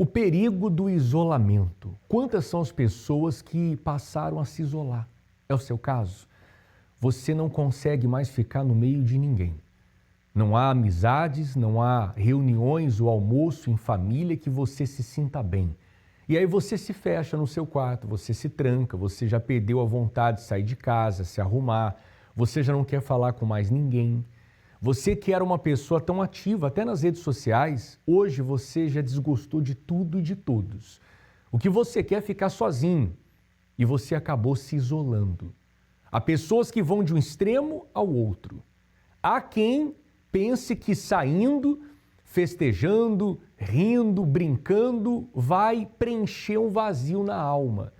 perigo do isolamento. Quantas são as pessoas que passaram a se isolar? É o seu caso? Você não consegue mais ficar no meio de ninguém. Não há amizades, não há reuniões ou almoço em família que você se sinta bem. E aí você se fecha no seu quarto, você se tranca, você já perdeu a vontade de sair de casa, se arrumar, você já não quer falar com mais ninguém. Você que era uma pessoa tão ativa, até nas redes sociais, hoje você já desgostou de tudo e de todos. O que você quer é ficar sozinho e você acabou se isolando. Há pessoas que vão de um extremo ao outro. Há quem pense que saindo, festejando, rindo, brincando, vai preencher um vazio na alma.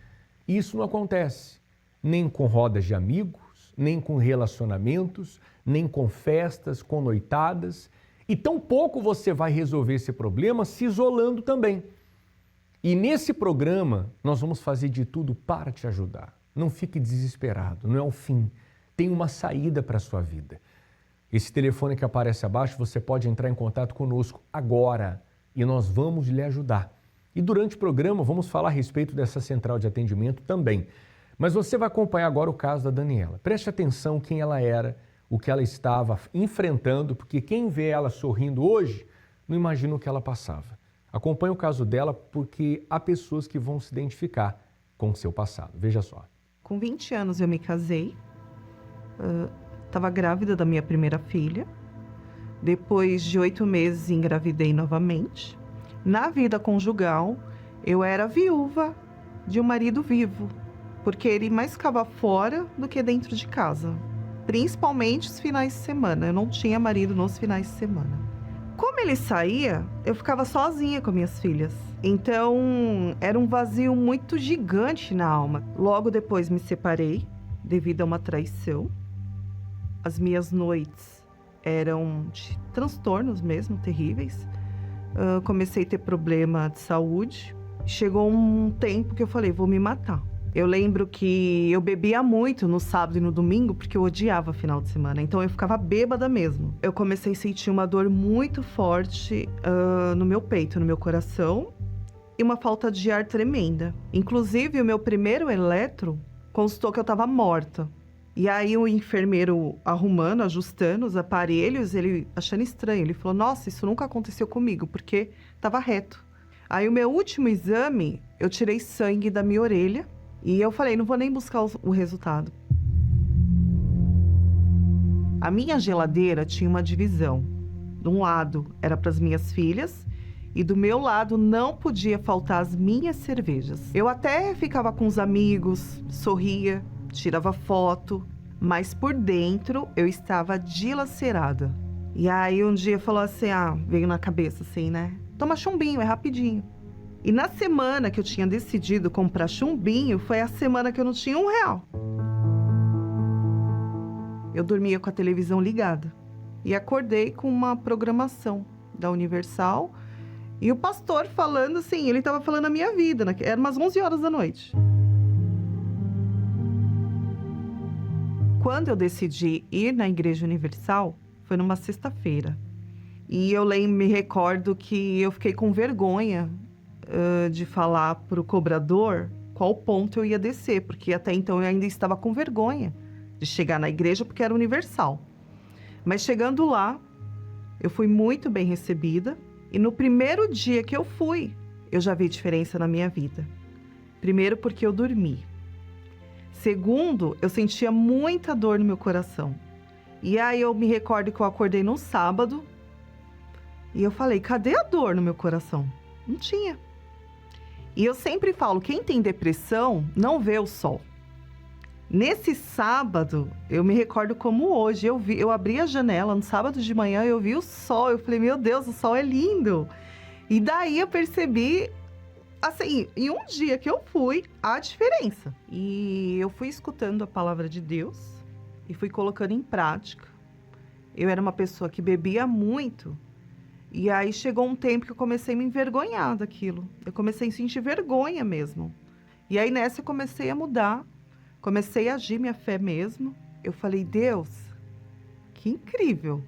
Isso não acontece, nem com rodas de amigos, nem com relacionamentos, nem com festas, com noitadas. E tampouco você vai resolver esse problema se isolando também. E nesse programa nós vamos fazer de tudo para te ajudar. Não fique desesperado, não é o fim. Tem uma saída para a sua vida. Esse telefone que aparece abaixo, você pode entrar em contato conosco agora e nós vamos lhe ajudar. E durante o programa vamos falar a respeito dessa central de atendimento também. Mas você vai acompanhar agora o caso da Daniela. Preste atenção quem ela era, o que ela estava enfrentando, porque quem vê ela sorrindo hoje não imagina o que ela passava. Acompanhe o caso dela porque há pessoas que vão se identificar com o seu passado. Veja só. Com 20 anos eu me casei. Estava grávida da minha primeira filha. Depois de 8 meses engravidei novamente. Na vida conjugal, eu era viúva de um marido vivo, porque ele mais ficava fora do que dentro de casa, principalmente os finais de semana. Eu não tinha marido nos finais de semana. Como ele saía, eu ficava sozinha com minhas filhas. Então, era um vazio muito gigante na alma. Logo depois me separei, devido a uma traição. As minhas noites eram de transtornos mesmo, terríveis. Comecei a ter problema de saúde. Chegou um tempo que eu falei, vou me matar. Eu lembro que eu bebia muito no sábado e no domingo, porque eu odiava final de semana. Então eu ficava bêbada mesmo. Eu comecei a sentir uma dor muito forte no meu peito, no meu coração. E uma falta de ar tremenda. Inclusive, o meu primeiro eletro constatou que eu estava morta. E aí o enfermeiro arrumando, ajustando os aparelhos, ele achando estranho. Ele falou, nossa, isso nunca aconteceu comigo, porque estava reto. Aí o meu último exame, eu tirei sangue da minha orelha. E eu falei, não vou nem buscar o resultado. A minha geladeira tinha uma divisão. De um lado era para as minhas filhas e do meu lado não podia faltar as minhas cervejas. Eu até ficava com os amigos, sorria, tirava foto, mas por dentro eu estava dilacerada. E aí um dia falou assim, veio na cabeça assim, né? Toma chumbinho, é rapidinho. E na semana que eu tinha decidido comprar chumbinho, foi a semana que eu não tinha R$1. Eu dormia com a televisão ligada e acordei com uma programação da Universal e o pastor falando assim, ele estava falando a minha vida, era umas 11 horas da noite. Quando eu decidi ir na Igreja Universal, foi numa sexta-feira. E eu me recordo que eu fiquei com vergonha de falar para o cobrador qual ponto eu ia descer, porque até então eu ainda estava com vergonha de chegar na igreja, porque era universal. Mas chegando lá, eu fui muito bem recebida, e no primeiro dia que eu fui, eu já vi diferença na minha vida. Primeiro, porque eu dormi. Segundo, eu sentia muita dor no meu coração. E aí eu me recordo que eu acordei num sábado, e eu falei, cadê a dor no meu coração? Não tinha. E eu sempre falo, quem tem depressão não vê o sol. Nesse sábado, eu me recordo como hoje, eu abri a janela no sábado de manhã, eu vi o sol, eu falei, meu Deus, o sol é lindo. E daí eu percebi, assim, em um dia que eu fui, a diferença. E eu fui escutando a palavra de Deus e fui colocando em prática. Eu era uma pessoa que bebia muito. E aí chegou um tempo que eu comecei a me envergonhar daquilo. Eu comecei a sentir vergonha mesmo. E aí nessa eu comecei a mudar. Comecei a agir minha fé mesmo. Eu falei, Deus, que incrível.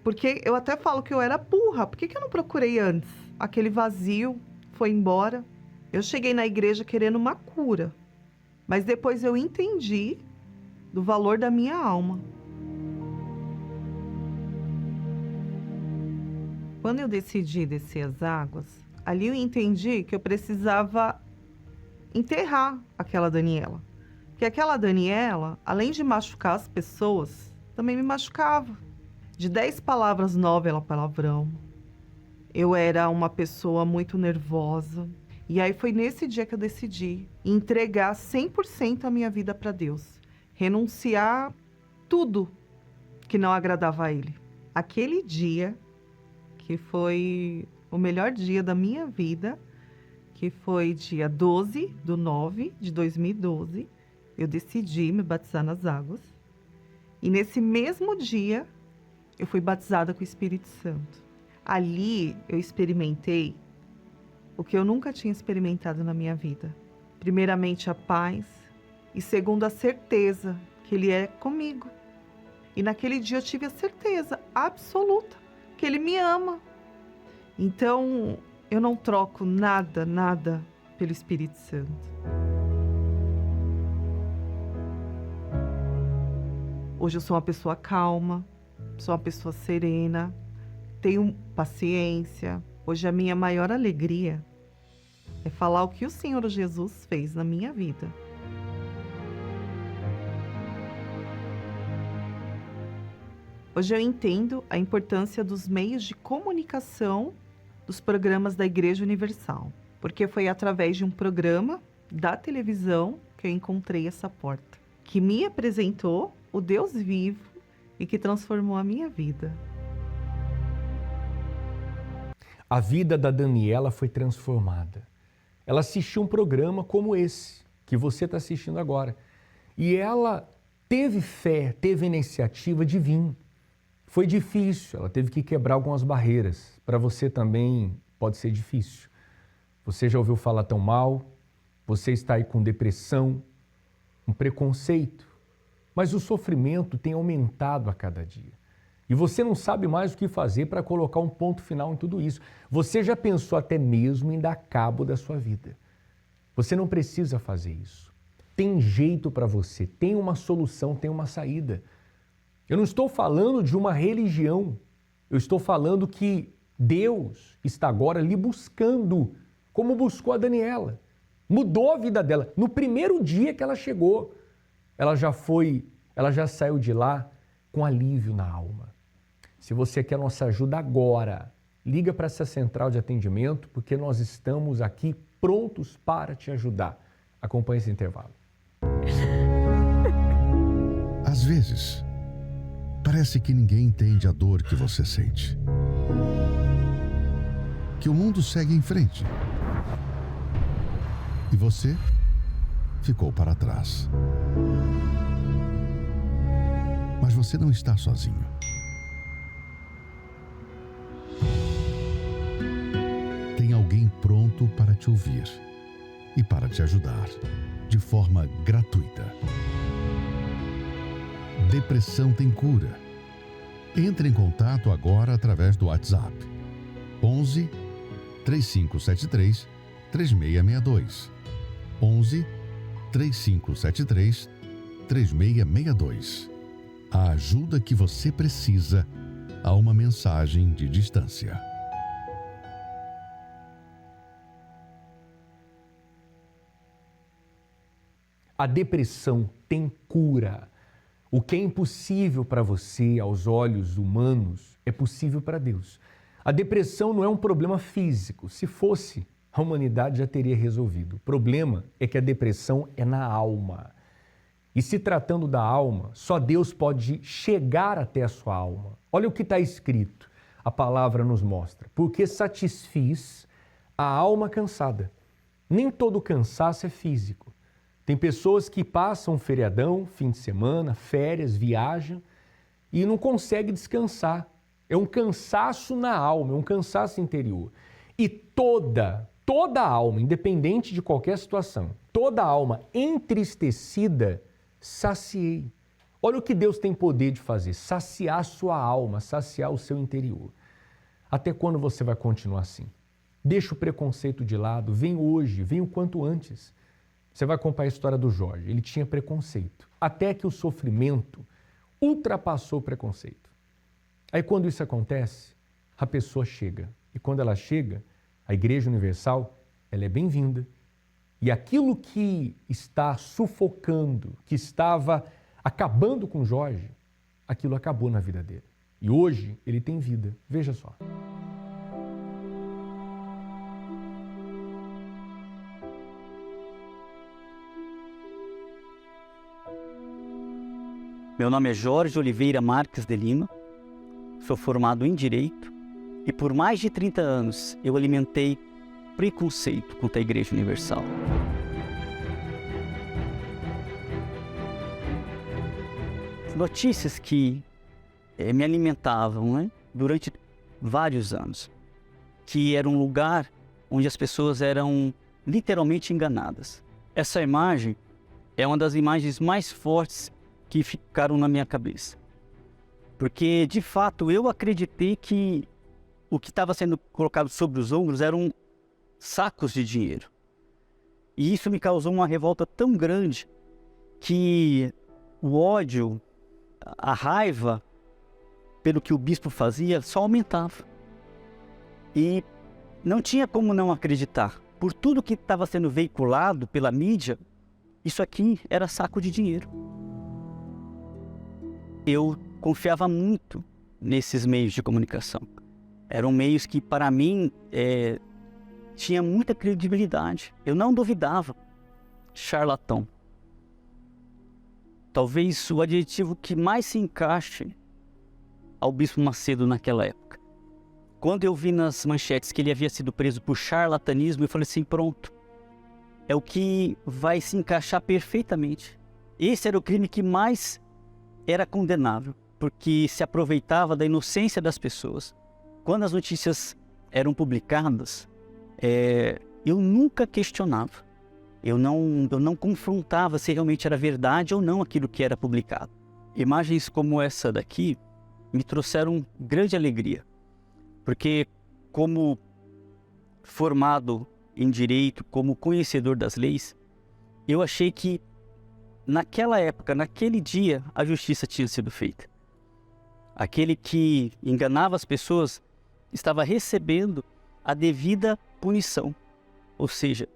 Porque eu até falo que eu era burra. Por que eu não procurei antes? Aquele vazio foi embora. Eu cheguei na igreja querendo uma cura, mas depois eu entendi do valor da minha alma. Quando eu decidi descer as águas, ali eu entendi que eu precisava enterrar aquela Daniela. Porque aquela Daniela, além de machucar as pessoas, também me machucava. De 10 palavras, 9 era palavrão. Eu era uma pessoa muito nervosa. E aí foi nesse dia que eu decidi entregar 100% a minha vida para Deus. Renunciar tudo que não agradava a Ele. Aquele dia, que foi o melhor dia da minha vida, que foi dia 12/9/2012, eu decidi me batizar nas águas. E nesse mesmo dia, eu fui batizada com o Espírito Santo. Ali, eu experimentei o que eu nunca tinha experimentado na minha vida. Primeiramente, a paz. E segundo, a certeza que Ele é comigo. E naquele dia eu tive a certeza absoluta que Ele me ama. Então, eu não troco nada pelo Espírito Santo. Hoje eu sou uma pessoa calma, sou uma pessoa serena, tenho paciência. Hoje a minha maior alegria é falar o que o Senhor Jesus fez na minha vida. Hoje eu entendo a importância dos meios de comunicação dos programas da Igreja Universal, porque foi através de um programa da televisão que eu encontrei essa porta, que me apresentou o Deus vivo e que transformou a minha vida. A vida da Daniela foi transformada. Ela assistiu um programa como esse, que você está assistindo agora. E ela teve fé, teve iniciativa de vir. Foi difícil, ela teve que quebrar algumas barreiras. Para você também pode ser difícil. Você já ouviu falar tão mal, você está aí com depressão, um preconceito. Mas o sofrimento tem aumentado a cada dia. E você não sabe mais o que fazer para colocar um ponto final em tudo isso. Você já pensou até mesmo em dar cabo da sua vida. Você não precisa fazer isso. Tem jeito para você, tem uma solução, tem uma saída. Eu não estou falando de uma religião. Eu estou falando que Deus está agora lhe buscando, como buscou a Daniela. Mudou a vida dela. No primeiro dia que ela chegou, ela já saiu de lá com alívio na alma. Se você quer nossa ajuda agora, liga para essa central de atendimento, porque nós estamos aqui prontos para te ajudar. Acompanhe esse intervalo. Às vezes, parece que ninguém entende a dor que você sente. Que o mundo segue em frente. E você ficou para trás. Mas você não está sozinho. Tem alguém pronto para te ouvir e para te ajudar de forma gratuita. Depressão tem cura. Entre em contato agora através do WhatsApp 11 3573 3662. 11 3573 3662. A ajuda que você precisa a uma mensagem de distância. A depressão tem cura. O que é impossível para você, aos olhos humanos, é possível para Deus. A depressão não é um problema físico. Se fosse, a humanidade já teria resolvido. O problema é que a depressão é na alma. E se tratando da alma, só Deus pode chegar até a sua alma. Olha o que está escrito. A palavra nos mostra. Porque satisfiz a alma cansada. Nem todo cansaço é físico. Tem pessoas que passam um feriadão, fim de semana, férias, viajam e não conseguem descansar. É um cansaço na alma, é um cansaço interior. E toda alma, independente de qualquer situação, toda alma entristecida, saciei. Olha o que Deus tem poder de fazer, saciar a sua alma, saciar o seu interior. Até quando você vai continuar assim? Deixa o preconceito de lado, vem hoje, vem o quanto antes. Você vai acompanhar a história do Jorge, ele tinha preconceito, até que o sofrimento ultrapassou o preconceito. Aí quando isso acontece, a pessoa chega. E quando ela chega, a Igreja Universal, ela é bem-vinda. E aquilo que está sufocando, que estava acabando com Jorge, aquilo acabou na vida dele. E hoje ele tem vida. Veja só. Meu nome é Jorge Oliveira Marques de Lima, sou formado em Direito e por mais de 30 anos eu alimentei preconceito contra a Igreja Universal. Notícias que me alimentavam, né, durante vários anos, que era um lugar onde as pessoas eram literalmente enganadas. Essa imagem é uma das imagens mais fortes que ficaram na minha cabeça. Porque, de fato, eu acreditei que o que estava sendo colocado sobre os ombros eram sacos de dinheiro. E isso me causou uma revolta tão grande que o ódio, a raiva pelo que o bispo fazia só aumentava. E não tinha como não acreditar. Por tudo que estava sendo veiculado pela mídia, isso aqui era saco de dinheiro. Eu confiava muito nesses meios de comunicação. Eram meios que, para mim, tinha muita credibilidade. Eu não duvidava. Charlatão. Talvez o adjetivo que mais se encaixe ao Bispo Macedo naquela época. Quando eu vi nas manchetes que ele havia sido preso por charlatanismo, eu falei assim, pronto. É o que vai se encaixar perfeitamente. Esse era o crime que mais era condenável, porque se aproveitava da inocência das pessoas. Quando as notícias eram publicadas, eu nunca questionava. Eu não confrontava se realmente era verdade ou não aquilo que era publicado. Imagens como essa daqui me trouxeram grande alegria, porque como formado em direito, como conhecedor das leis, eu achei que naquela época, naquele dia, a justiça tinha sido feita. Aquele que enganava as pessoas estava recebendo a devida punição, ou seja,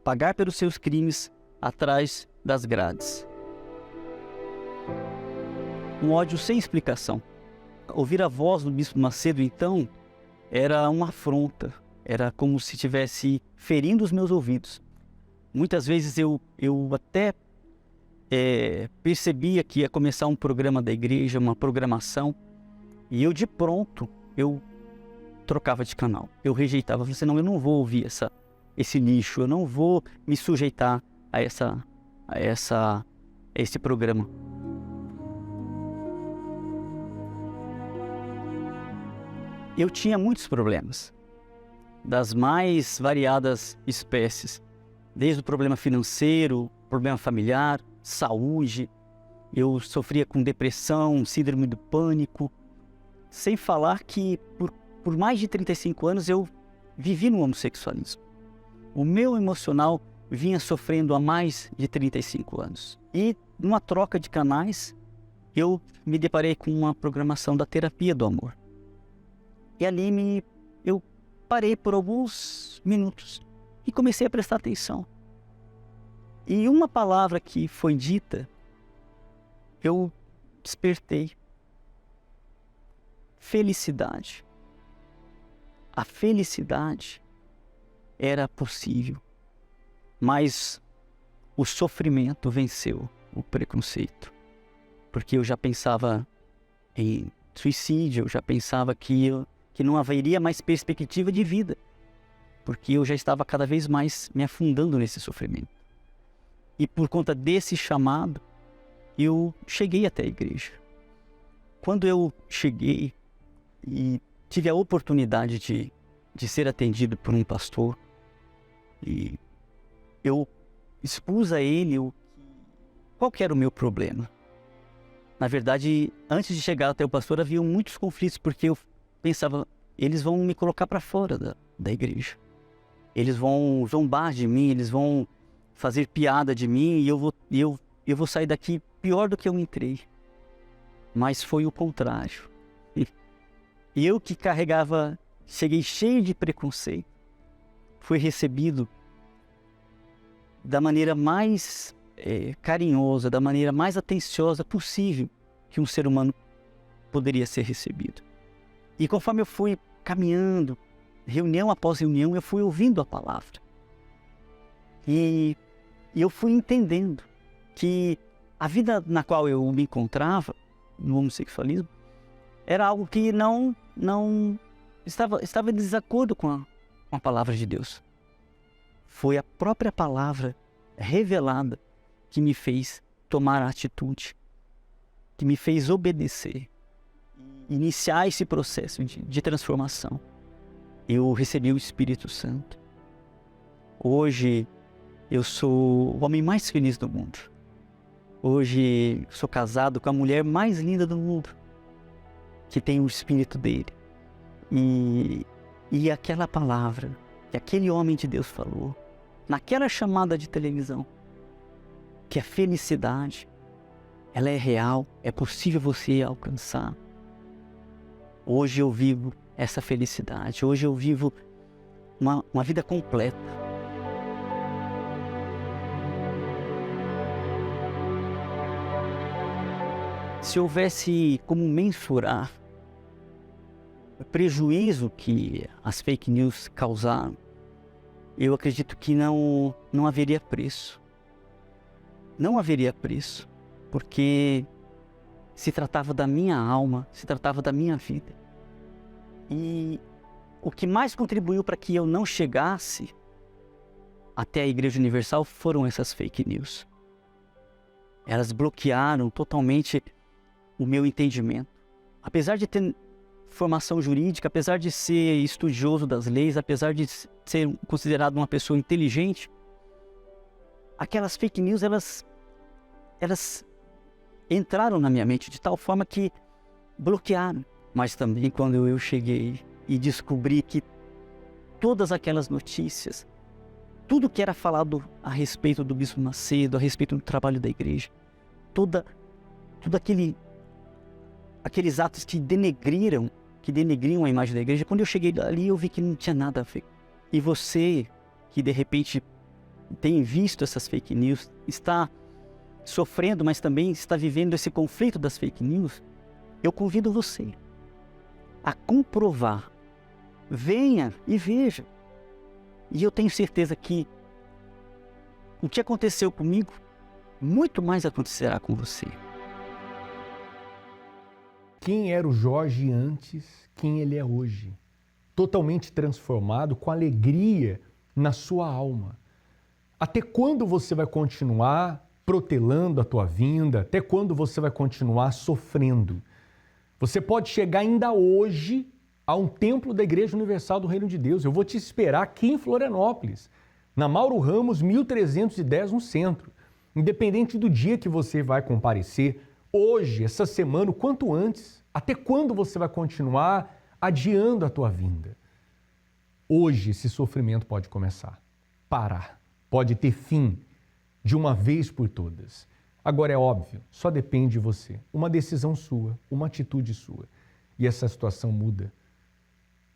pagar pelos seus crimes atrás das grades. Um ódio sem explicação. Ouvir a voz do Bispo Macedo, então, era uma afronta, era como se estivesse ferindo os meus ouvidos. Muitas vezes eu até percebia que ia começar um programa da igreja, uma programação, e eu de pronto, eu trocava de canal. Eu rejeitava, eu falei assim, não, eu não vou ouvir esse lixo, eu não vou me sujeitar a esse programa. Eu tinha muitos problemas, das mais variadas espécies, desde o problema financeiro, problema familiar, saúde, eu sofria com depressão, síndrome do pânico, sem falar que por mais de 35 anos eu vivi no homossexualismo. O meu emocional vinha sofrendo há mais de 35 anos. E numa troca de canais, eu me deparei com uma programação da terapia do amor. E ali eu parei por alguns minutos e comecei a prestar atenção. E uma palavra que foi dita, eu despertei. Felicidade. A felicidade era possível, mas o sofrimento venceu o preconceito. Porque eu já pensava em suicídio, eu já pensava que não haveria mais perspectiva de vida, porque eu já estava cada vez mais me afundando nesse sofrimento. E por conta desse chamado, eu cheguei até a igreja. Quando eu cheguei e tive a oportunidade de ser atendido por um pastor, e eu expus a ele qual que era o meu problema. Na verdade, antes de chegar até o pastor, havia muitos conflitos, porque eu pensava, eles vão me colocar para fora da igreja. Eles vão zombar de mim, eles vão fazer piada de mim e eu vou sair daqui pior do que eu entrei. Mas foi o contrário. Eu que cheguei cheio de preconceito, fui recebido da maneira mais carinhosa, da maneira mais atenciosa possível que um ser humano poderia ser recebido. E conforme eu fui caminhando, reunião após reunião, eu fui ouvindo a palavra. E eu fui entendendo que a vida na qual eu me encontrava, no homossexualismo, era algo que não estava em desacordo com a palavra de Deus. Foi a própria palavra revelada que me fez tomar a atitude, que me fez obedecer, iniciar esse processo de transformação. Eu recebi o Espírito Santo. Hoje eu sou o homem mais feliz do mundo. Hoje sou casado com a mulher mais linda do mundo, que tem o Espírito dele. E aquela palavra que aquele homem de Deus falou, naquela chamada de televisão, que a felicidade, ela é real, é possível você alcançar. Hoje eu vivo essa felicidade, hoje eu vivo uma vida completa. Se houvesse como mensurar o prejuízo que as fake news causaram, eu acredito que não haveria preço. Não haveria preço, porque se tratava da minha alma, se tratava da minha vida. E o que mais contribuiu para que eu não chegasse até a Igreja Universal foram essas fake news. Elas bloquearam totalmente o meu entendimento. Apesar de ter formação jurídica, apesar de ser estudioso das leis, apesar de ser considerado uma pessoa inteligente, aquelas fake news, elas entraram na minha mente de tal forma que bloquearam. Mas também quando eu cheguei e descobri que todas aquelas notícias, tudo que era falado a respeito do Bispo Macedo, a respeito do trabalho da igreja, tudo aqueles atos que denegriam a imagem da igreja, quando eu cheguei ali eu vi que não tinha nada a ver. E você, que de repente tem visto essas fake news, está sofrendo, mas também está vivendo esse conflito das fake news, eu convido você a comprovar. Venha e veja. E eu tenho certeza que o que aconteceu comigo, muito mais acontecerá com você. Quem era o Jorge antes, quem ele é hoje. Totalmente transformado, com alegria na sua alma. Até quando você vai continuar protelando a tua vinda? Até quando você vai continuar sofrendo? Você pode chegar ainda hoje a um templo da Igreja Universal do Reino de Deus. Eu vou te esperar aqui em Florianópolis, na Mauro Ramos, 1310, no centro. Independente do dia que você vai comparecer, hoje, essa semana, o quanto antes, até quando você vai continuar adiando a tua vinda? Hoje esse sofrimento pode começar, parar, pode ter fim de uma vez por todas. Agora é óbvio, só depende de você, uma decisão sua, uma atitude sua. E essa situação muda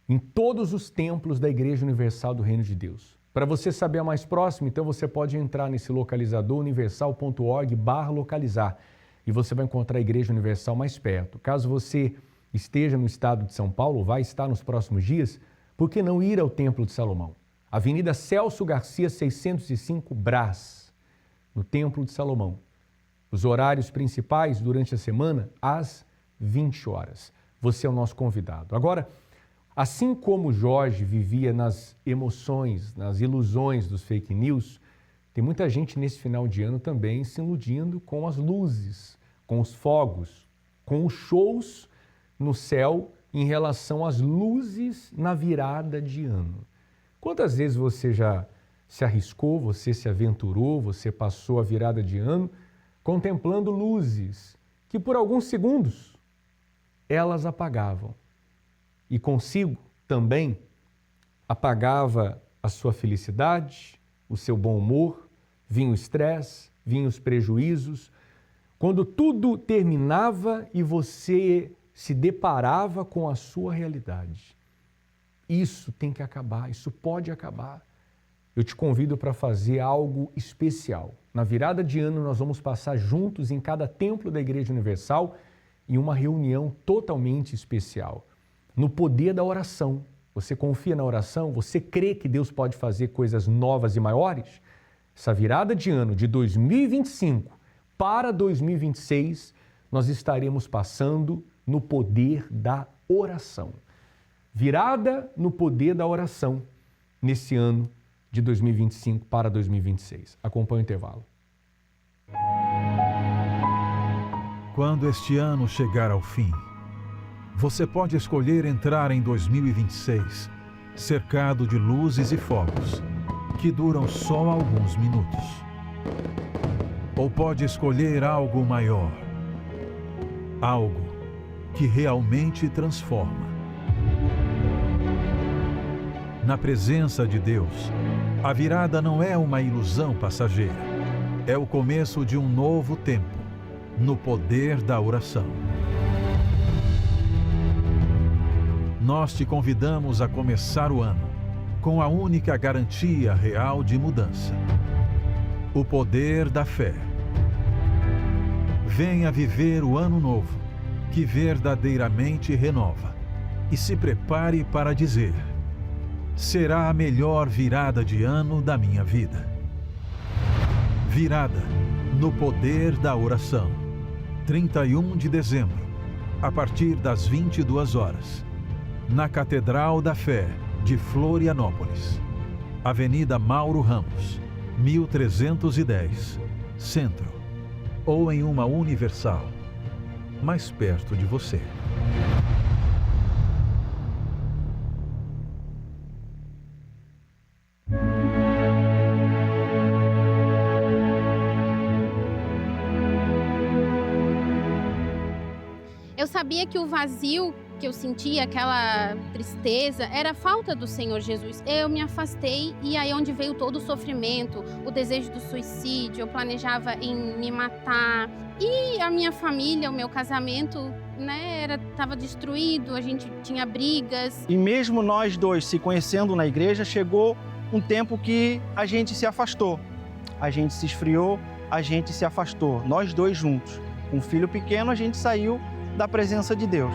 em todos os templos da Igreja Universal do Reino de Deus. Para você saber a mais próxima, então você pode entrar nesse localizador universal.org/localizar e você vai encontrar a Igreja Universal mais perto. Caso você esteja no estado de São Paulo, vai estar nos próximos dias, por que não ir ao Templo de Salomão? Avenida Celso Garcia, 605, Brás, no Templo de Salomão. Os horários principais durante a semana, às 20 horas. Você é o nosso convidado. Agora, assim como Jorge vivia nas emoções, nas ilusões dos fake news, tem muita gente nesse final de ano também se iludindo com as luzes, com os fogos, com os shows no céu em relação às luzes na virada de ano. Quantas vezes você já se arriscou, você se aventurou, você passou a virada de ano contemplando luzes que por alguns segundos elas apagavam e consigo também apagava a sua felicidade, o seu bom humor, vinha o estresse, vinham os prejuízos. Quando tudo terminava e você se deparava com a sua realidade. Isso tem que acabar, isso pode acabar. Eu te convido para fazer algo especial. Na virada de ano, nós vamos passar juntos em cada templo da Igreja Universal em uma reunião totalmente especial. No poder da oração. Você confia na oração? Você crê que Deus pode fazer coisas novas e maiores? Essa virada de ano de 2025 para 2026, nós estaremos passando no poder da oração. Virada no poder da oração nesse ano de 2025 para 2026. Acompanhe o intervalo. Quando este ano chegar ao fim, você pode escolher entrar em 2026 cercado de luzes e fogos que duram só alguns minutos. Ou pode escolher algo maior, algo que realmente transforma. Na presença de Deus, a virada não é uma ilusão passageira. É o começo de um novo tempo, no poder da oração. Nós te convidamos a começar o ano com a única garantia real de mudança: o poder da fé. Venha viver o ano novo, que verdadeiramente renova, e se prepare para dizer: será a melhor virada de ano da minha vida. Virada no poder da oração. 31 de dezembro, a partir das 22 horas. Na Catedral da Fé de Florianópolis, Avenida Mauro Ramos, 1310, Centro, ou em uma Universal, mais perto de você. Eu sabia que o vazio que eu sentia, aquela tristeza, era a falta do Senhor Jesus. Eu me afastei e aí onde veio todo o sofrimento, o desejo do suicídio, eu planejava em me matar. E a minha família, o meu casamento, né, estava destruído, a gente tinha brigas. E mesmo nós dois se conhecendo na igreja, chegou um tempo que a gente se afastou. A gente se esfriou, a gente se afastou. Nós dois juntos. Com um filho pequeno, a gente saiu da presença de Deus.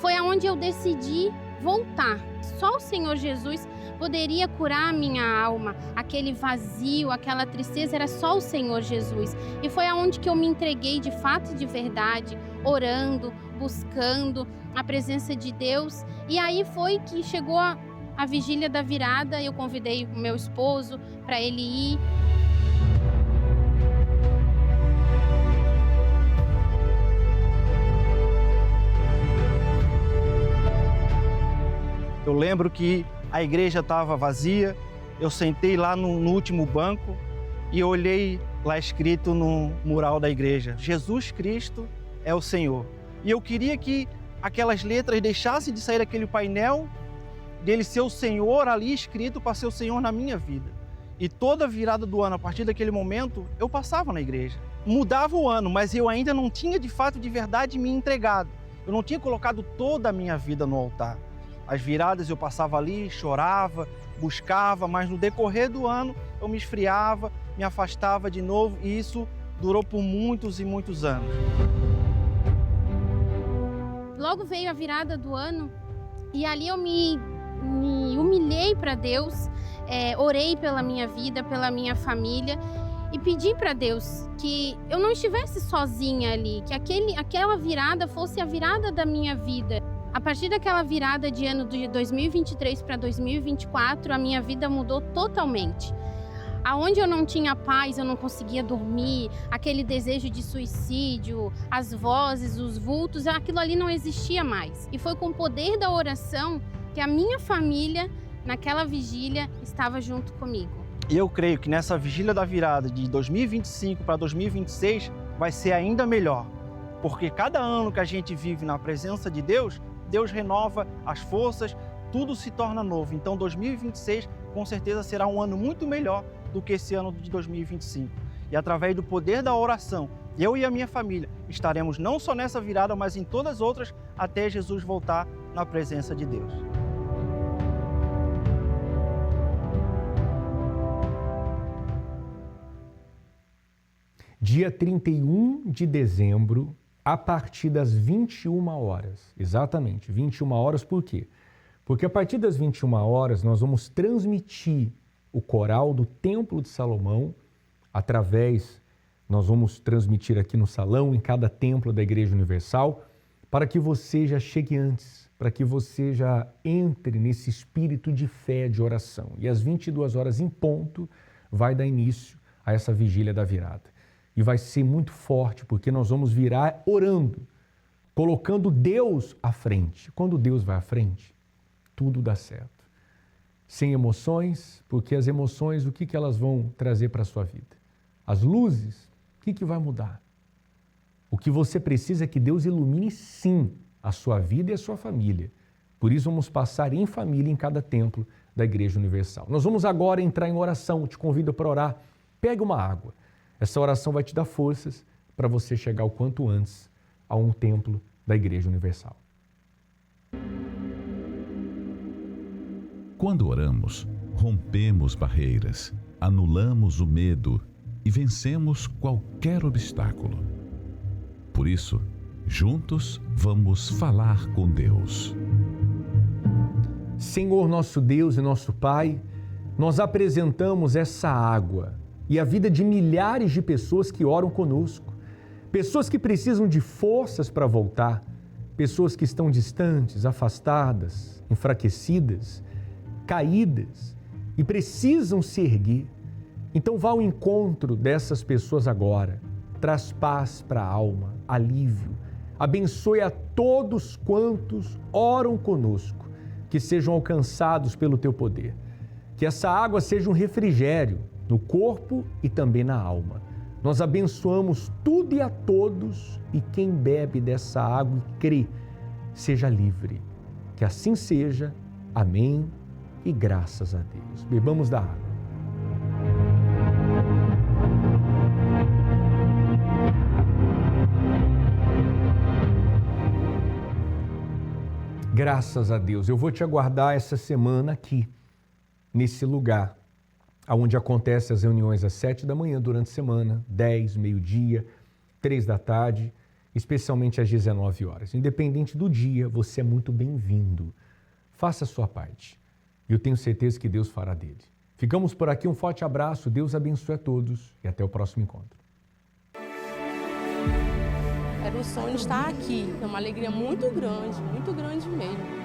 Foi aonde eu decidi voltar. Só o Senhor Jesus poderia curar a minha alma, aquele vazio, aquela tristeza, era só o Senhor Jesus. E foi aonde que eu me entreguei de fato e de verdade, orando, buscando a presença de Deus. E aí foi que chegou a vigília da virada, eu convidei o meu esposo para ele ir. Eu lembro que a igreja estava vazia, eu sentei lá no último banco e olhei lá escrito no mural da igreja: Jesus Cristo é o Senhor. E eu queria que aquelas letras deixassem de sair daquele painel, dele ser o Senhor ali escrito para ser o Senhor na minha vida. E toda virada do ano, a partir daquele momento, eu passava na igreja. Mudava o ano, mas eu ainda não tinha de fato, de verdade, me entregado. Eu não tinha colocado toda a minha vida no altar. As viradas eu passava ali, chorava, buscava, mas no decorrer do ano eu me esfriava, me afastava de novo e isso durou por muitos e muitos anos. Logo veio a virada do ano e ali eu me humilhei para Deus, orei pela minha vida, pela minha família e pedi para Deus que eu não estivesse sozinha ali, que aquela virada fosse a virada da minha vida. A partir daquela virada de ano de 2023 para 2024, a minha vida mudou totalmente. Aonde eu não tinha paz, eu não conseguia dormir, aquele desejo de suicídio, as vozes, os vultos, aquilo ali não existia mais. E foi com o poder da oração que a minha família, naquela vigília, estava junto comigo. E eu creio que nessa vigília da virada de 2025 para 2026 vai ser ainda melhor. Porque cada ano que a gente vive na presença de Deus, Deus renova as forças, tudo se torna novo. Então 2026 com certeza será um ano muito melhor do que esse ano de 2025. E através do poder da oração, eu e a minha família estaremos não só nessa virada, mas em todas as outras, até Jesus voltar na presença de Deus. Dia 31 de dezembro, a partir das 21 horas. Exatamente, 21 horas, por quê? Porque a partir das 21 horas nós vamos transmitir o coral do Templo de Salomão nós vamos transmitir aqui no salão, em cada templo da Igreja Universal, para que você já chegue antes, para que você já entre nesse espírito de fé, de oração. E às 22 horas em ponto vai dar início a essa vigília da virada. E vai ser muito forte, porque nós vamos virar orando, colocando Deus à frente. Quando Deus vai à frente, tudo dá certo. Sem emoções, porque as emoções, o que elas vão trazer para a sua vida? As luzes, o que vai mudar? O que você precisa é que Deus ilumine sim a sua vida e a sua família. Por isso vamos passar em família em cada templo da Igreja Universal. Nós vamos agora entrar em oração, te convido para orar. Pegue uma água. Essa oração vai te dar forças para você chegar o quanto antes a um templo da Igreja Universal. Quando oramos, rompemos barreiras, anulamos o medo e vencemos qualquer obstáculo. Por isso, juntos vamos falar com Deus. Senhor nosso Deus e nosso Pai, nós apresentamos essa água e a vida de milhares de pessoas que oram conosco, pessoas que precisam de forças para voltar, pessoas que estão distantes, afastadas, enfraquecidas, caídas e precisam se erguer. Então vá ao encontro dessas pessoas agora, traz paz para a alma, alívio, abençoe a todos quantos oram conosco, que sejam alcançados pelo teu poder, que essa água seja um refrigério no corpo e também na alma. Nós abençoamos tudo e a todos, e quem bebe dessa água e crê, seja livre. Que assim seja. Amém e graças a Deus. Bebamos da água. Graças a Deus. Eu vou te aguardar essa semana aqui, nesse lugar, onde acontecem as reuniões às 7 da manhã durante a semana, 10, meio-dia, 3 da tarde, especialmente às 19 horas. Independente do dia, você é muito bem-vindo. Faça a sua parte. E eu tenho certeza que Deus fará dele. Ficamos por aqui, um forte abraço, Deus abençoe a todos e até o próximo encontro. Era um sonho estar aqui, é uma alegria muito grande mesmo.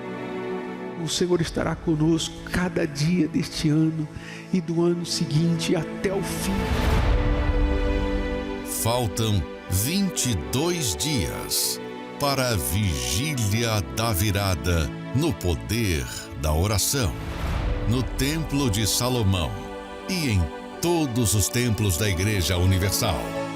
O Senhor estará conosco cada dia deste ano e do ano seguinte até o fim. Faltam 22 dias para a vigília da virada no poder da oração, no Templo de Salomão e em todos os templos da Igreja Universal.